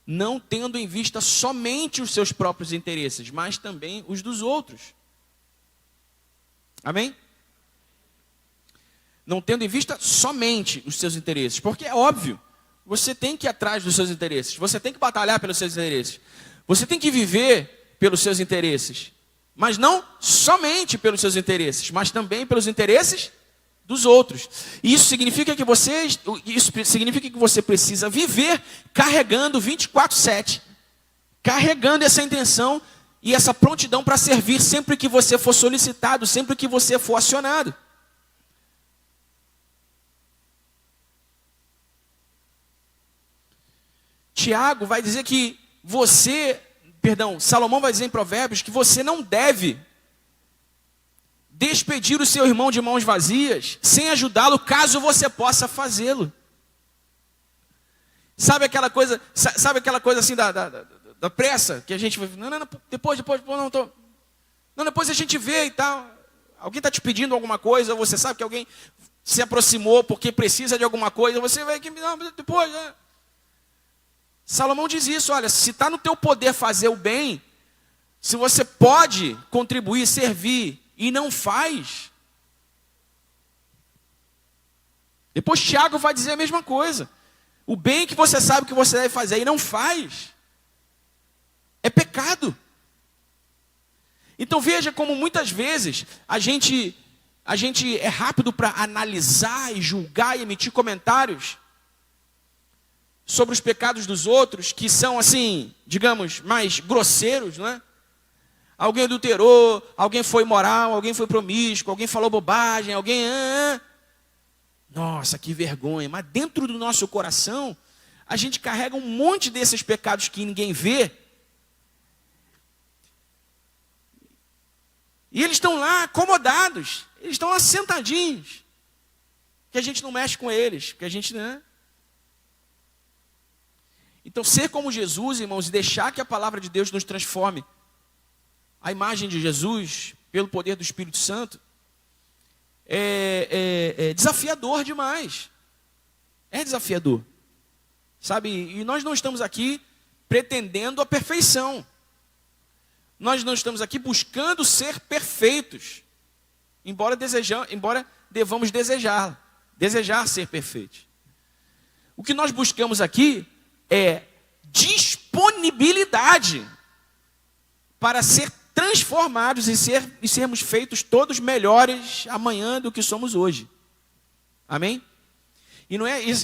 Não tendo em vista somente os seus próprios interesses, mas também os dos outros. Amém? Não tendo em vista somente os seus interesses, porque é óbvio, você tem que ir atrás dos seus interesses, você tem que batalhar pelos seus interesses, você tem que viver pelos seus interesses, mas não somente pelos seus interesses, mas também pelos interesses dos outros. Isso significa que você precisa viver carregando 24/7, carregando essa intenção e essa prontidão para servir sempre que você for solicitado, sempre que você for acionado. Tiago vai dizer que Salomão vai dizer em Provérbios que você não deve despedir o seu irmão de mãos vazias, sem ajudá-lo, caso você possa fazê-lo. Sabe aquela coisa assim da pressa, que a gente vai, depois a gente vê e tal. Alguém está te pedindo alguma coisa, você sabe que alguém se aproximou porque precisa de alguma coisa, você vai que depois, né? Salomão diz isso, olha, se está no teu poder fazer o bem, se você pode contribuir, servir, e não faz. Depois Tiago vai dizer a mesma coisa. O bem que você sabe que você deve fazer e não faz, é pecado. Então veja como muitas vezes a gente é rápido para analisar e julgar e emitir comentários sobre os pecados dos outros, que são assim, digamos, mais grosseiros, não é? Alguém adulterou, alguém foi imoral, alguém foi promíscuo, alguém falou bobagem, alguém... Nossa, que vergonha. Mas dentro do nosso coração, a gente carrega um monte desses pecados que ninguém vê. E eles estão lá acomodados, eles estão lá sentadinhos. Que a gente não mexe com eles, que a gente... Então, ser como Jesus, irmãos, e deixar que a palavra de Deus nos transforme a imagem de Jesus, pelo poder do Espírito Santo, é desafiador demais. É desafiador. Sabe? E nós não estamos aqui pretendendo a perfeição. Nós não estamos aqui buscando ser perfeitos. Embora devamos desejar ser perfeitos. O que nós buscamos aqui é disponibilidade para ser transformados e sermos feitos todos melhores amanhã do que somos hoje. Amém? E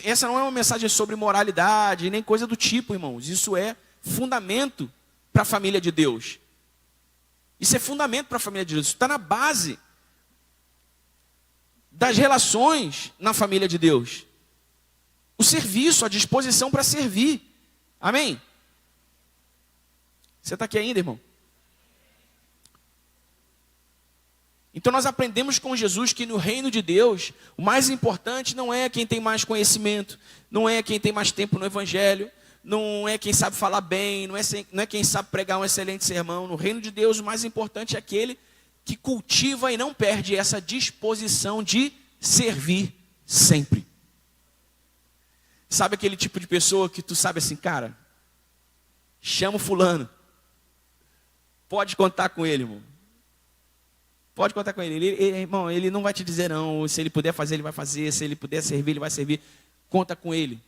essa não é uma mensagem sobre moralidade, nem coisa do tipo, irmãos. Isso é fundamento para a família de Deus. Isso é fundamento para a família de Deus. Isso está na base das relações na família de Deus. O serviço, a disposição para servir. Amém? Você está aqui ainda, irmão? Então nós aprendemos com Jesus que no reino de Deus, o mais importante não é quem tem mais conhecimento, não é quem tem mais tempo no evangelho, não é quem sabe falar bem, não é quem sabe pregar um excelente sermão. No reino de Deus, o mais importante é aquele que cultiva e não perde essa disposição de servir sempre. Sabe aquele tipo de pessoa que tu sabe assim, cara, chama o fulano, pode contar com ele, irmão. Pode contar com ele. Irmão, ele não vai te dizer não. Se ele puder fazer, ele vai fazer. Se ele puder servir, ele vai servir. Conta com ele.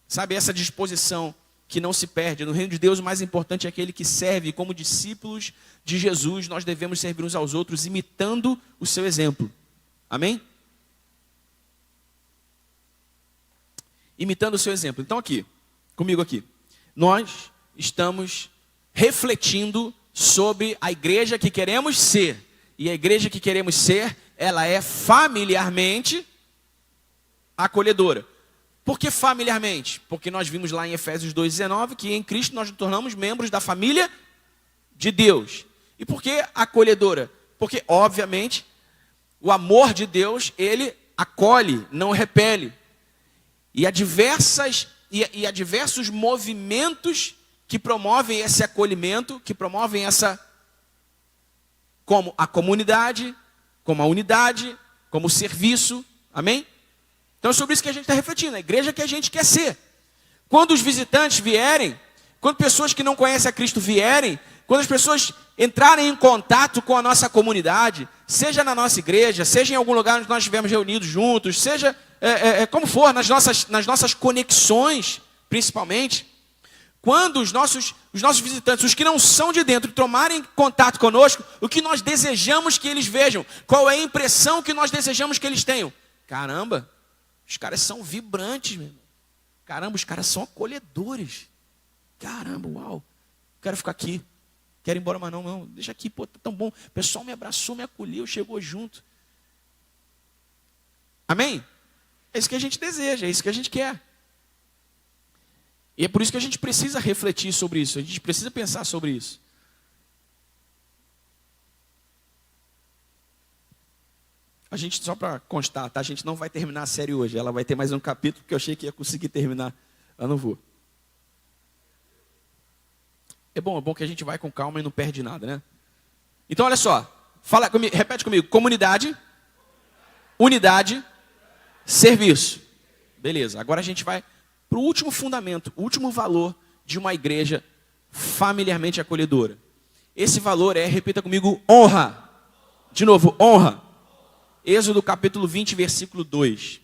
Sabe, essa disposição que não se perde. No reino de Deus, o mais importante é aquele que serve. Como discípulos de Jesus, nós devemos servir uns aos outros, imitando o seu exemplo. Amém? Imitando o seu exemplo. Então aqui, comigo aqui. Nós estamos refletindo sobre a igreja que queremos ser. E a igreja que queremos ser, ela é familiarmente acolhedora. Por que familiarmente? Porque nós vimos lá em Efésios 2,19 que em Cristo nós nos tornamos membros da família de Deus. E por que acolhedora? Porque, obviamente, o amor de Deus, ele acolhe, não repele. E há diversos movimentos que promovem esse acolhimento, que promovem como a comunidade, como a unidade, como o serviço. Amém? Então é sobre isso que a gente está refletindo, a igreja que a gente quer ser. Quando os visitantes vierem, quando pessoas que não conhecem a Cristo vierem, quando as pessoas entrarem em contato com a nossa comunidade, seja na nossa igreja, seja em algum lugar onde nós estivermos reunidos juntos, seja como for, nas nossas conexões, principalmente, quando os nossos visitantes, os que não são de dentro, tomarem contato conosco, o que nós desejamos que eles vejam? Qual é a impressão que nós desejamos que eles tenham? Caramba, os caras são vibrantes, meu irmão. Caramba, os caras são acolhedores. Caramba, uau. Quero ficar aqui. Quero ir embora, mas não. Deixa aqui, pô, tá tão bom. O pessoal me abraçou, me acolheu, chegou junto. Amém? É isso que a gente deseja, é isso que a gente quer. E é por isso que a gente precisa refletir sobre isso, a gente precisa pensar sobre isso. A gente, só para constar, tá? A gente não vai terminar a série hoje, ela vai ter mais um capítulo, porque eu achei que ia conseguir terminar, eu não vou. É bom que a gente vai com calma e não perde nada, né? Então olha só, repete comigo, comunidade, unidade, serviço. Beleza, agora a gente vai para o último fundamento, o último valor de uma igreja familiarmente acolhedora. Esse valor repita comigo, honra. De novo, honra. Êxodo capítulo 20, versículo 2.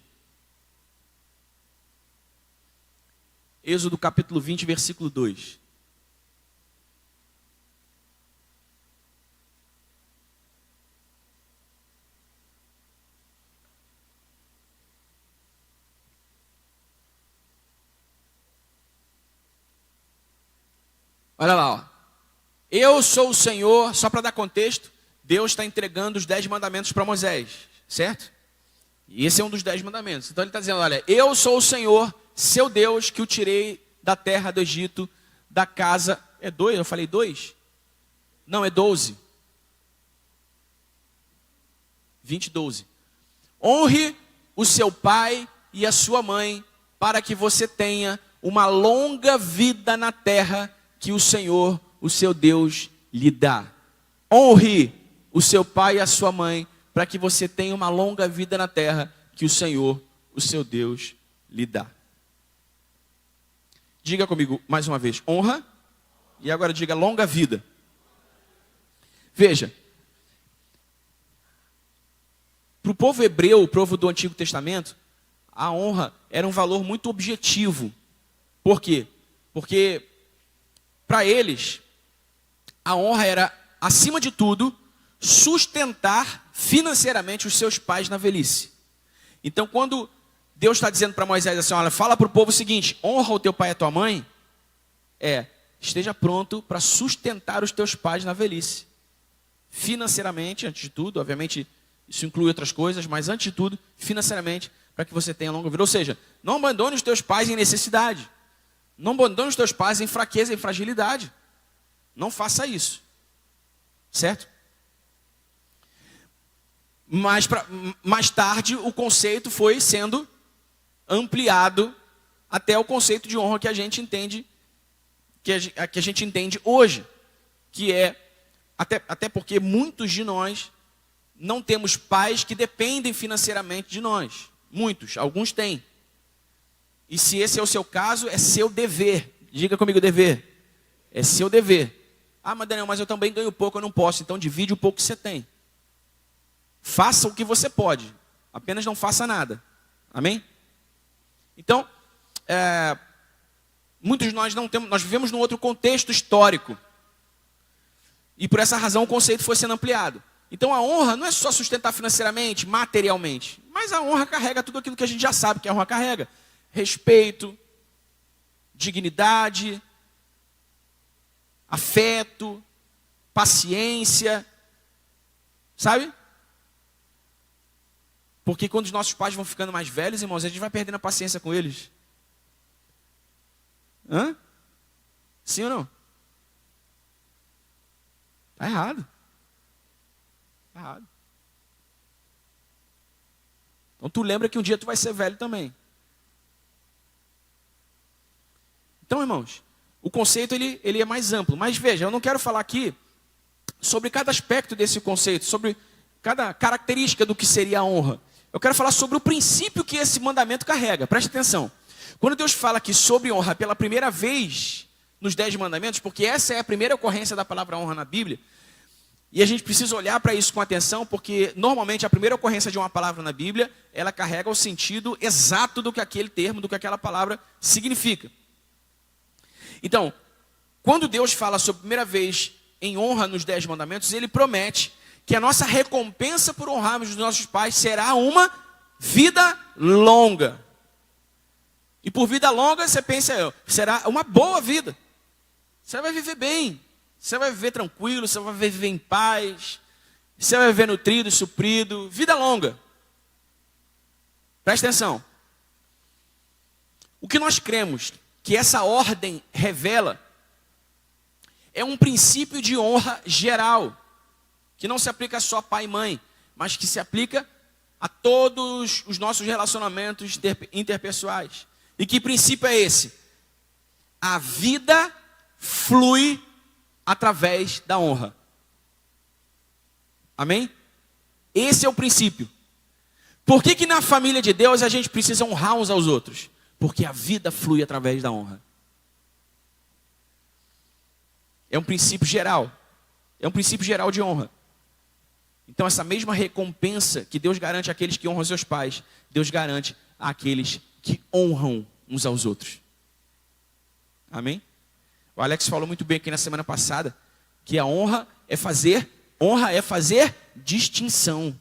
Êxodo capítulo 20, versículo 2. Olha lá, ó. Eu sou o Senhor, só para dar contexto, Deus está entregando os 10 mandamentos para Moisés, certo? E esse é um dos 10 mandamentos. Então ele está dizendo, olha, eu sou o Senhor, seu Deus, que o tirei da terra do Egito, da casa... É 2? Eu falei 2? Não, é 12. 20, 12. Honre o seu pai e a sua mãe, para que você tenha uma longa vida na terra que o Senhor, o seu Deus, lhe dá. Honre o seu pai e a sua mãe, para que você tenha uma longa vida na terra que o Senhor, o seu Deus, lhe dá. Diga comigo mais uma vez, honra, e agora diga longa vida. Veja, para o povo hebreu, o povo do Antigo Testamento, a honra era um valor muito objetivo. Por quê? Porque para eles, a honra era, acima de tudo, sustentar financeiramente os seus pais na velhice. Então, quando Deus está dizendo para Moisés assim, olha, fala para o povo o seguinte, honra o teu pai e a tua mãe, esteja pronto para sustentar os teus pais na velhice. Financeiramente, antes de tudo, obviamente isso inclui outras coisas, mas antes de tudo, financeiramente, para que você tenha longa vida. Ou seja, não abandone os teus pais em necessidade. Não abandone os teus pais em fraqueza e fragilidade. Não faça isso. Certo? Mas mais tarde o conceito foi sendo ampliado até o conceito de honra que a gente entende, que a gente entende hoje, que é até porque muitos de nós não temos pais que dependem financeiramente de nós. Muitos, alguns têm. E se esse é o seu caso, é seu dever. Diga comigo, dever. É seu dever. Ah, mas Daniel, mas eu também ganho pouco, eu não posso. Então divide o pouco que você tem. Faça o que você pode. Apenas não faça nada. Amém? Então, muitos de nós não temos, nós vivemos num outro contexto histórico. E por essa razão o conceito foi sendo ampliado. Então a honra não é só sustentar financeiramente, materialmente. Mas a honra carrega tudo aquilo que a gente já sabe que a honra carrega. Respeito, dignidade, afeto, paciência. Sabe? Porque quando os nossos pais vão ficando mais velhos, irmãos, a gente vai perdendo a paciência com eles. Hã? Sim ou não? Está errado. Está errado. Então tu lembra que um dia tu vai ser velho também. Então, irmãos, o conceito ele é mais amplo. Mas veja, eu não quero falar aqui sobre cada aspecto desse conceito, sobre cada característica do que seria a honra. Eu quero falar sobre o princípio que esse mandamento carrega. Preste atenção. Quando Deus fala aqui sobre honra pela primeira vez nos 10 mandamentos, porque essa é a primeira ocorrência da palavra honra na Bíblia, e a gente precisa olhar para isso com atenção, porque normalmente a primeira ocorrência de uma palavra na Bíblia, ela carrega o sentido exato do que aquele termo, do que aquela palavra significa. Então, quando Deus fala sobre a primeira vez em honra nos 10 mandamentos, ele promete que a nossa recompensa por honrarmos os nossos pais será uma vida longa. E por vida longa, você pensa, será uma boa vida. Você vai viver bem, você vai viver tranquilo, você vai viver em paz, você vai viver nutrido, suprido, vida longa. Presta atenção. O que nós cremos que essa ordem revela é um princípio de honra geral, que não se aplica só a pai e mãe, mas que se aplica a todos os nossos relacionamentos interpessoais. E que princípio é esse? A vida flui através da honra. Amém? Esse é o princípio. Por que na família de Deus a gente precisa honrar uns aos outros? Porque a vida flui através da honra. É um princípio geral. É um princípio geral de honra. Então essa mesma recompensa que Deus garante àqueles que honram seus pais, Deus garante àqueles que honram uns aos outros. Amém? O Alex falou muito bem aqui na semana passada que a honra é fazer distinção.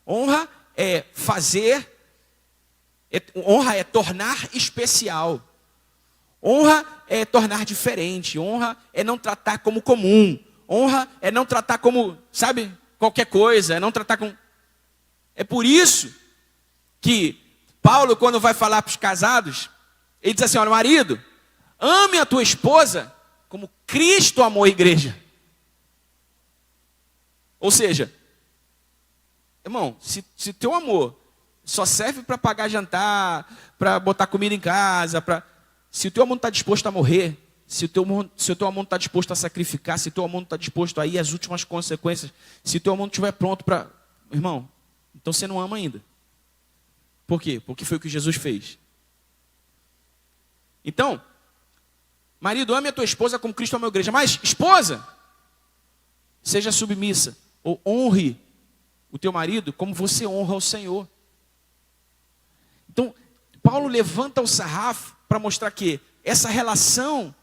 Honra é tornar especial. Honra é tornar diferente. Honra é não tratar como comum. Honra é não tratar como, sabe, qualquer coisa, é não tratar com... É por isso que Paulo, quando vai falar para os casados, ele diz assim, olha, marido, ame a tua esposa como Cristo amou a igreja. Ou seja, irmão, se teu amor só serve para pagar jantar, para botar comida em casa, se o teu amor não está disposto a morrer, se o teu amor não está disposto a sacrificar, se o teu amor não está disposto a ir às últimas consequências, se o teu amor não estiver pronto para... Irmão, então você não ama ainda. Por quê? Porque foi o que Jesus fez. Então, marido, ame a tua esposa como Cristo amou a igreja. Mas, esposa, seja submissa, ou honre o teu marido como você honra o Senhor. Então, Paulo levanta o sarrafo para mostrar que essa relação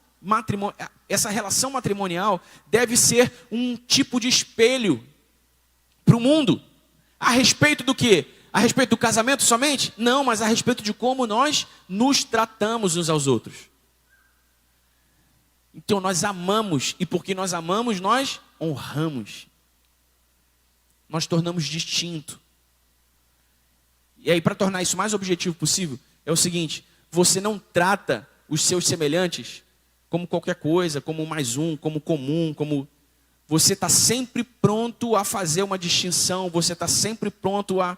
matrimonial deve ser um tipo de espelho para o mundo. A respeito do quê? A respeito do casamento somente? Não, mas a respeito de como nós nos tratamos uns aos outros. Então nós amamos, e porque nós amamos, nós honramos. Nós tornamos distinto. E aí, para tornar isso mais objetivo possível, é o seguinte: você não trata os seus semelhantes como qualquer coisa, como mais um, como comum, como... Você está sempre pronto a fazer uma distinção, você está sempre pronto a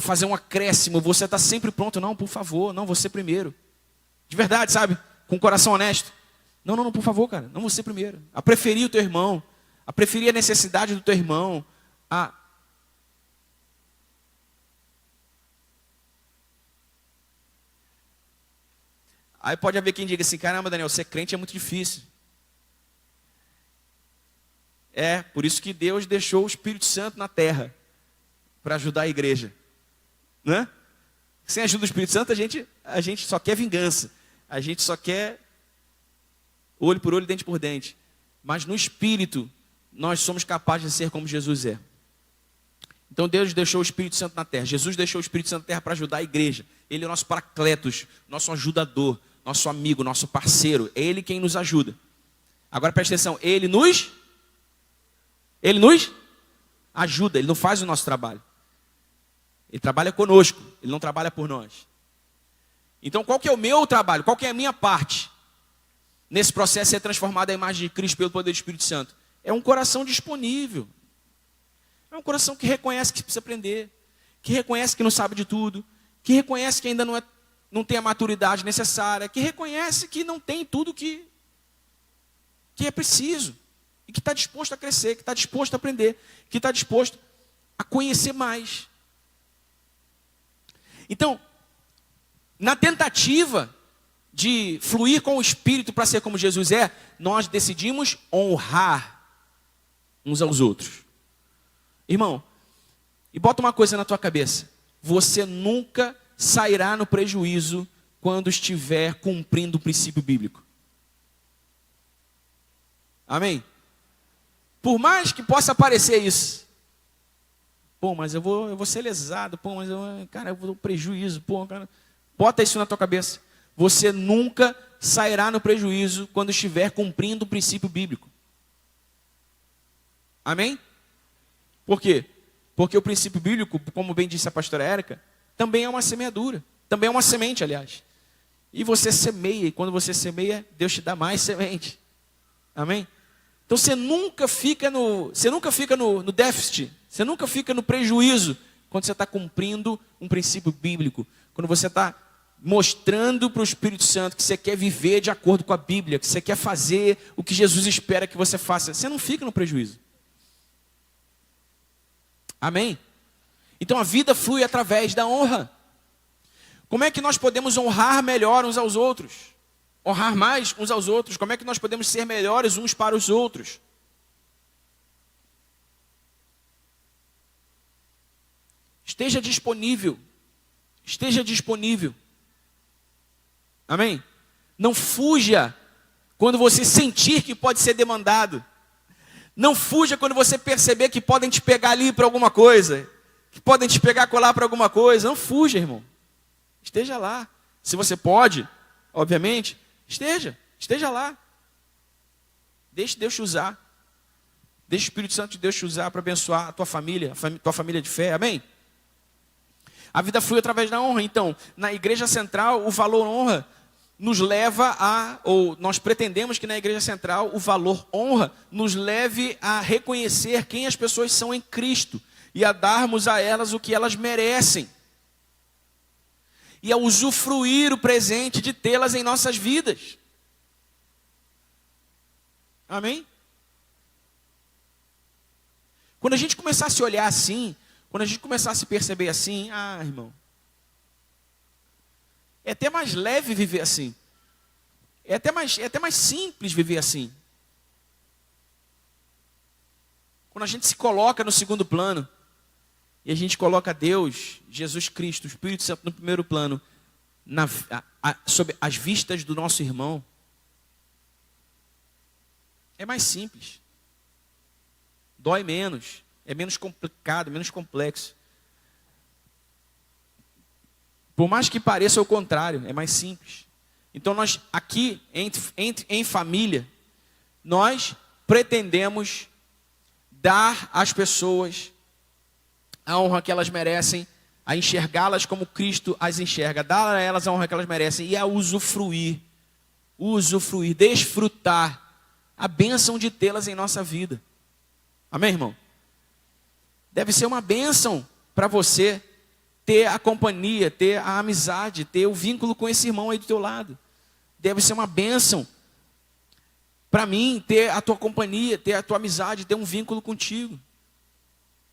fazer um acréscimo, você está sempre pronto, não, por favor, não, você primeiro. De verdade, sabe? Com o coração honesto. Não, por favor, cara, não você primeiro. A preferir o teu irmão, a preferir a necessidade do teu irmão, Aí pode haver quem diga assim: caramba, Daniel, ser crente é muito difícil. É, por isso que Deus deixou o Espírito Santo na terra, para ajudar a igreja. Né? Sem a ajuda do Espírito Santo, a gente só quer vingança. A gente só quer olho por olho, dente por dente. Mas no Espírito, nós somos capazes de ser como Jesus é. Então Deus deixou o Espírito Santo na terra. Jesus deixou o Espírito Santo na terra para ajudar a igreja. Ele é o nosso paracletos, nosso ajudador, nosso amigo, nosso parceiro. É Ele quem nos ajuda. Agora preste atenção, Ele nos ajuda, Ele não faz o nosso trabalho. Ele trabalha conosco, Ele não trabalha por nós. Então qual que é o meu trabalho? Qual que é a minha parte nesse processo de ser transformado à imagem de Cristo pelo poder do Espírito Santo? É um coração disponível. É um coração que reconhece que precisa aprender, que reconhece que não sabe de tudo, que reconhece que ainda não tem a maturidade necessária, que reconhece que não tem tudo que é preciso, e que está disposto a crescer, que está disposto a aprender, que está disposto a conhecer mais. Então, na tentativa de fluir com o Espírito para ser como Jesus é, nós decidimos honrar uns aos outros. Irmão, e bota uma coisa na tua cabeça: você nunca sairá no prejuízo quando estiver cumprindo o princípio bíblico. Amém? Por mais que possa parecer isso. Pô, mas eu vou ser lesado. Pô, mas eu vou dar prejuízo. Pô, cara. Bota isso na tua cabeça. Você nunca sairá no prejuízo quando estiver cumprindo o princípio bíblico. Amém? Por quê? Porque o princípio bíblico, como bem disse a pastora Érica, também é uma semeadura. Também é uma semente, aliás. E você semeia, e quando você semeia, Deus te dá mais semente. Amém? Então você nunca fica no déficit, você nunca fica no prejuízo quando você está cumprindo um princípio bíblico. Quando você está mostrando para o Espírito Santo que você quer viver de acordo com a Bíblia, que você quer fazer o que Jesus espera que você faça. Você não fica no prejuízo. Amém? Então a vida flui através da honra. Como é que nós podemos honrar melhor uns aos outros? Honrar mais uns aos outros? Como é que nós podemos ser melhores uns para os outros? Esteja disponível. Esteja disponível. Amém? Não fuja quando você sentir que pode ser demandado. Não fuja quando você perceber que podem te pegar ali para alguma coisa. Que podem te pegar colar para alguma coisa. Não fuja, irmão. Esteja lá. Se você pode, obviamente, esteja lá. Deixe Deus te usar. Deixe o Espírito Santo de Deus te usar para abençoar a tua família de fé. Amém? A vida flui através da honra. Então, na igreja central, o valor honra nos leva ou nós pretendemos que na igreja central o valor honra nos leve a reconhecer quem as pessoas são em Cristo e a darmos a elas o que elas merecem. E a usufruir o presente de tê-las em nossas vidas. Amém? Quando a gente começar a se olhar assim, quando a gente começar a se perceber assim, irmão, é até mais leve viver assim. É até mais simples viver assim. Quando a gente se coloca no segundo plano, e a gente coloca Deus, Jesus Cristo, o Espírito Santo no primeiro plano, sob as vistas do nosso irmão, é mais simples. Dói menos, é menos complicado, menos complexo. Por mais que pareça o contrário, é mais simples. Então nós aqui, em família, nós pretendemos dar às pessoas a honra que elas merecem, a enxergá-las como Cristo as enxerga, dar a elas a honra que elas merecem e a usufruir, desfrutar a bênção de tê-las em nossa vida. Amém, irmão? Deve ser uma bênção para você ter a companhia, ter a amizade, ter o vínculo com esse irmão aí do teu lado. Deve ser uma bênção para mim ter a tua companhia, ter a tua amizade, ter um vínculo contigo.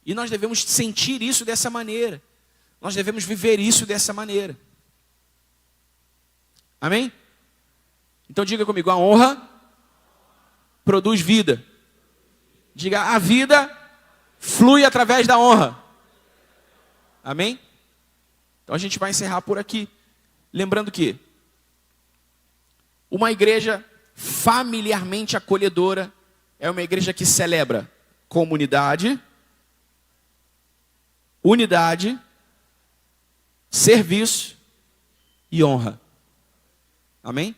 E nós devemos sentir isso dessa maneira. Nós devemos viver isso dessa maneira. Amém? Então diga comigo, a honra produz vida. Diga, a vida flui através da honra. Amém? Então a gente vai encerrar por aqui. Lembrando que uma igreja familiarmente acolhedora é uma igreja que celebra comunidade, unidade, serviço e honra. Amém?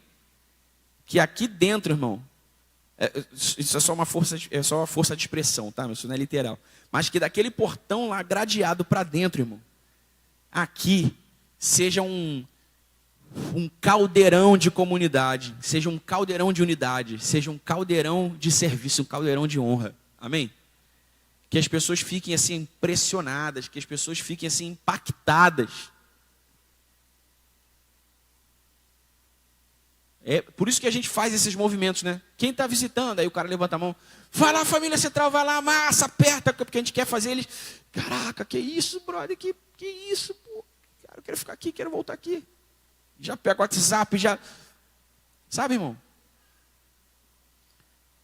Que aqui dentro, irmão, isso é só uma força de expressão, tá? Isso não é literal. Mas que daquele portão lá gradeado para dentro, irmão, aqui seja um caldeirão de comunidade, seja um caldeirão de unidade, seja um caldeirão de serviço, um caldeirão de honra. Amém? Que as pessoas fiquem assim impressionadas, que as pessoas fiquem assim impactadas. É por isso que a gente faz esses movimentos, né? Quem está visitando, aí o cara levanta a mão, vai lá, família central, vai lá, massa, aperta, porque a gente quer fazer eles. Caraca, que isso, brother, que isso, pô. Cara, eu quero ficar aqui, quero voltar aqui. Já pega o WhatsApp, já. Sabe, irmão?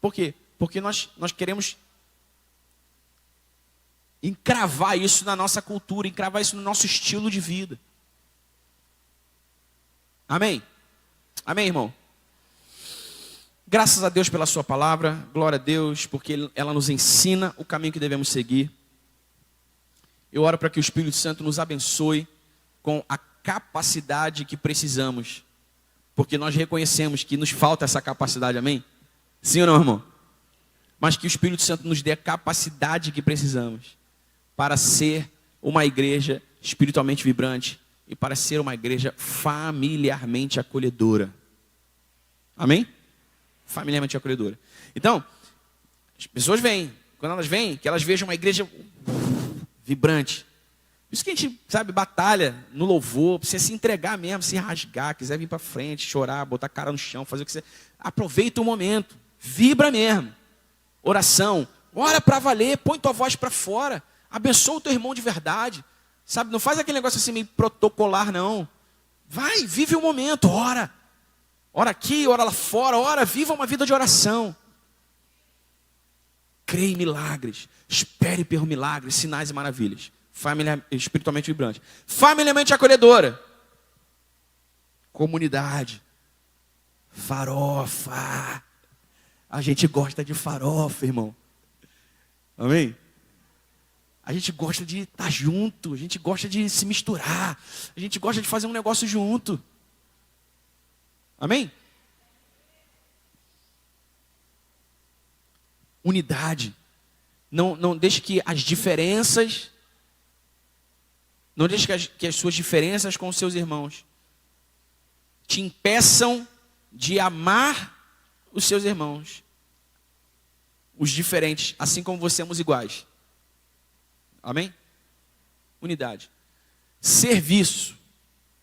Por quê? Porque nós queremos encravar isso na nossa cultura, encravar isso no nosso estilo de vida. Amém? Amém, irmão? Graças a Deus pela sua palavra, glória a Deus, porque ela nos ensina o caminho que devemos seguir. Eu oro para que o Espírito Santo nos abençoe com a capacidade que precisamos, porque nós reconhecemos que nos falta essa capacidade, amém? Sim ou não, irmão? Mas que o Espírito Santo nos dê a capacidade que precisamos para ser uma igreja espiritualmente vibrante e para ser uma igreja familiarmente acolhedora. Amém? Familiarmente acolhedora. Então, as pessoas vêm, quando elas vêm, que elas vejam uma igreja vibrante. Por isso que a gente, sabe, batalha no louvor, precisa se entregar mesmo, se rasgar, quiser vir para frente, chorar, botar a cara no chão, fazer o que você... Aproveita o momento, vibra mesmo. Oração, ora para valer, põe tua voz para fora, abençoa o teu irmão de verdade. Sabe, não faz aquele negócio assim meio protocolar, não. Vai, vive o momento, ora. Ora aqui, ora lá fora, ora, viva uma vida de oração. Creia em milagres, espere por milagres, sinais e maravilhas. Família espiritualmente vibrante. Familiarmente acolhedora. Comunidade. Farofa. A gente gosta de farofa, irmão. Amém? A gente gosta de estar junto, a gente gosta de se misturar, a gente gosta de fazer um negócio junto. Amém? Unidade. Não deixe que as diferenças, não deixe que as suas diferenças com os seus irmãos te impeçam de amar os seus irmãos, os diferentes, assim como você somos iguais. Amém? Unidade. Serviço.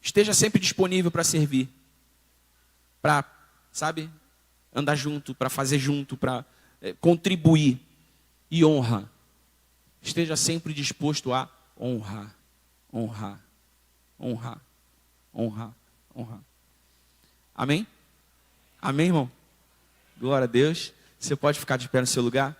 Esteja sempre disponível para servir. Para, sabe, andar junto, para fazer junto, para contribuir. E honra. Esteja sempre disposto a honrar, honrar, honrar, honrar, honrar. Amém? Amém, irmão? Glória a Deus. Você pode ficar de pé no seu lugar?